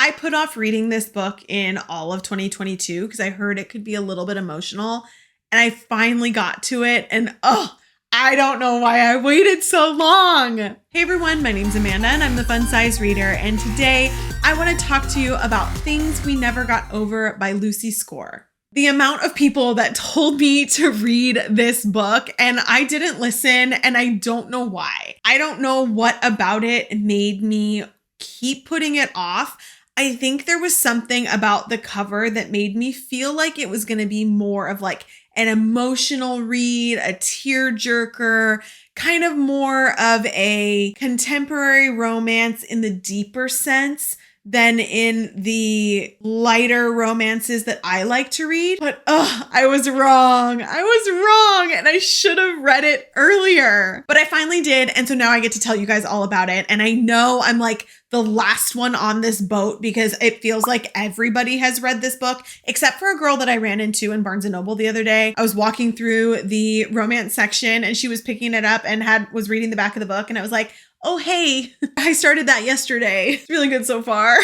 I put off reading this book in all of 2022 because I heard it could be a little bit emotional. And I finally got to it. And I don't know why I waited so long. Hey everyone, my name's Amanda and I'm the Fun Size Reader. And today I want to talk to you about Things We Never Got Over by Lucy Score. The amount of people that told me to read this book and I didn't listen, and I don't know why. I don't know what about it made me keep putting it off. I think there was something about the cover that made me feel like it was going to be more of like an emotional read, a tearjerker, kind of more of a contemporary romance in the deeper sense than in the lighter romances that I like to read. But I was wrong. And I should have read it earlier. But I finally did. And so now I get to tell you guys all about it. And I know I'm like the last one on this boat because it feels like everybody has read this book, except for a girl that I ran into in Barnes & Noble the other day. I was walking through the romance section and she was picking it up and was reading the back of the book. And I was like, oh, hey, I started that yesterday. It's really good so far.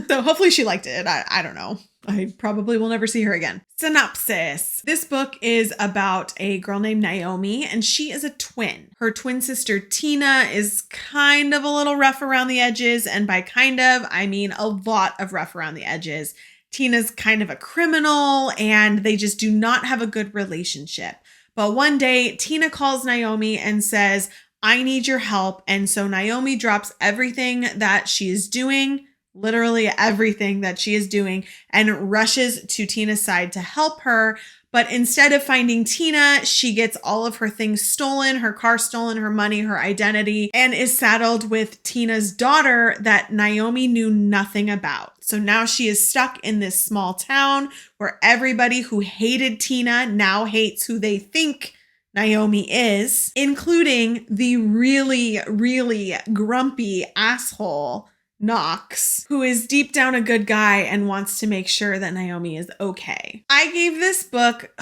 So hopefully she liked it. I don't know. I probably will never see her again. Synopsis. This book is about a girl named Naomi, and she is a twin. Her twin sister, Tina, is kind of a little rough around the edges. And by kind of, I mean a lot of rough around the edges. Tina's kind of a criminal, and they just do not have a good relationship. But one day, Tina calls Naomi and says, I need your help. And so Naomi drops everything that she is doing, literally everything that she is doing, and rushes to Tina's side to help her. But instead of finding Tina, she gets all of her things stolen, her car stolen, her money, her identity, and is saddled with Tina's daughter that Naomi knew nothing about. So now she is stuck in this small town where everybody who hated Tina now hates who they think Naomi is, including the really, really grumpy asshole Knox, who is deep down a good guy and wants to make sure that Naomi is okay. I gave this book,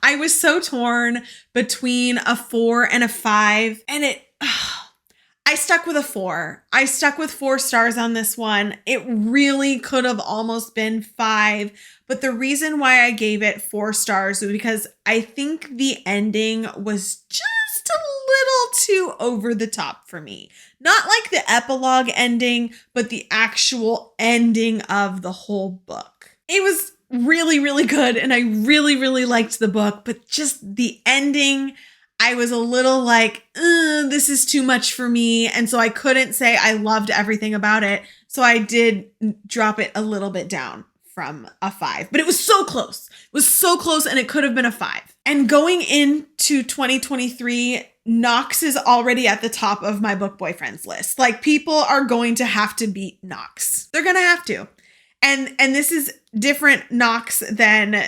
I was so torn between a 4 and a 5, and I stuck with a 4. I stuck with 4 stars on this one. It really could have almost been 5, but the reason why I gave it 4 stars was because I think the ending was just a little too over the top for me. Not like the epilogue ending, but the actual ending of the whole book. It was really, really good, and I really, really liked the book, but just the ending, I was a little like, this is too much for me. And so I couldn't say I loved everything about it. So I did drop it a little bit down from a 5, but it was so close. It was so close, and it could have been a 5. And going into 2023, Knox is already at the top of my book boyfriends list. Like, people are going to have to beat Knox. They're going to have to. And this is different Knox than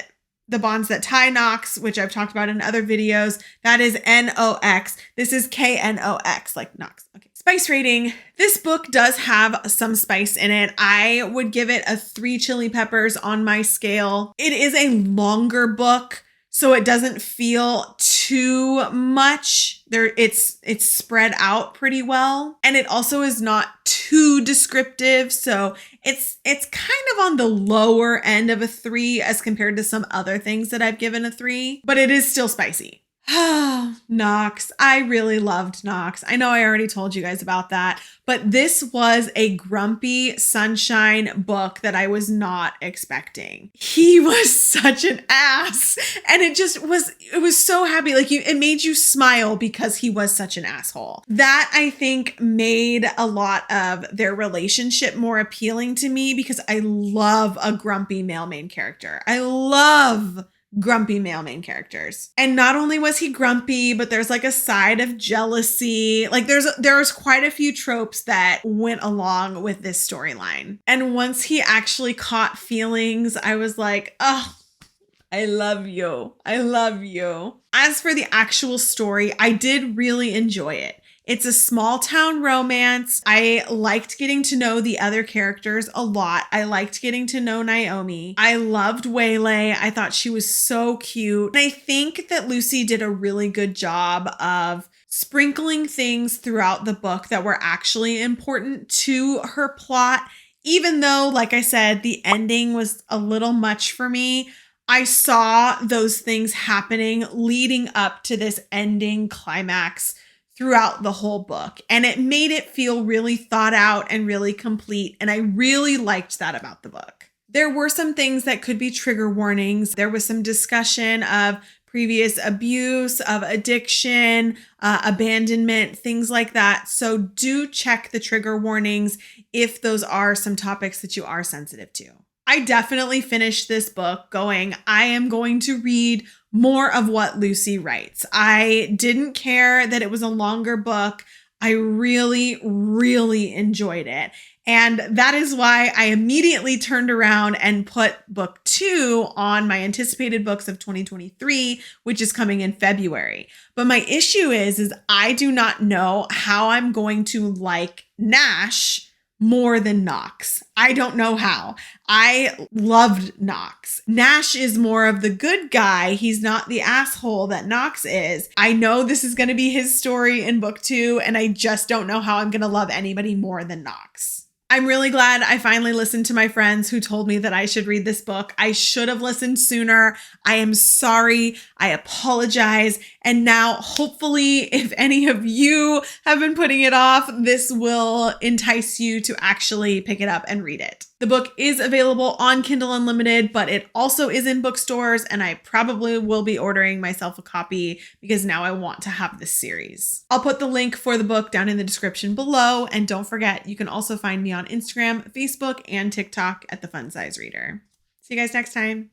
The Bonds That Tie Knox, which I've talked about in other videos. That is N-O-X. This is K-N-O-X, like Knox. Okay. Spice rating. This book does have some spice in it. I would give it a 3 chili peppers on my scale. It is a longer book, so it doesn't feel too much. It's spread out pretty well. And it also is not too descriptive. So it's kind of on the lower end of a 3 as compared to some other things that I've given a 3, but it is still spicy. Knox. I really loved Knox. I know I already told you guys about that, but this was a grumpy sunshine book that I was not expecting. He was such an ass, and it was so happy. Like, it made you smile because he was such an asshole. That, I think, made a lot of their relationship more appealing to me because I love a grumpy male main character. I love grumpy male main characters. And not only was he grumpy, but there's like a side of jealousy. Like, there's quite a few tropes that went along with this storyline. And once he actually caught feelings, I was like, oh, I love you. I love you. As for the actual story, I did really enjoy it. It's a small town romance. I liked getting to know the other characters a lot. I liked getting to know Naomi. I loved Waylay. I thought she was so cute. And I think that Lucy did a really good job of sprinkling things throughout the book that were actually important to her plot Even though, like I said, the ending was a little much for me, I saw those things happening leading up to this ending climax throughout the whole book. And it made it feel really thought out and really complete. And I really liked that about the book. There were some things that could be trigger warnings. There was some discussion of previous abuse, of addiction, abandonment, things like that. So do check the trigger warnings if those are some topics that you are sensitive to. I definitely finished this book going, I am going to read more of what Lucy writes. I didn't care that it was a longer book. I really, really enjoyed it. And that is why I immediately turned around and put book 2 on my anticipated books of 2023, which is coming in February. But my issue is I do not know how I'm going to like Nash more than Knox. I don't know how. I loved Knox. Nash is more of the good guy. He's not the asshole that Knox is. I know this is going to be his story in book 2, and I just don't know how I'm going to love anybody more than Knox. I'm really glad I finally listened to my friends who told me that I should read this book. I should have listened sooner. I am sorry. I apologize. And now, hopefully, if any of you have been putting it off, this will entice you to actually pick it up and read it. The book is available on Kindle Unlimited, but it also is in bookstores, and I probably will be ordering myself a copy because now I want to have this series. I'll put the link for the book down in the description below, and don't forget, you can also find me on Instagram, Facebook, and TikTok at The Fun Size Reader. See you guys next time.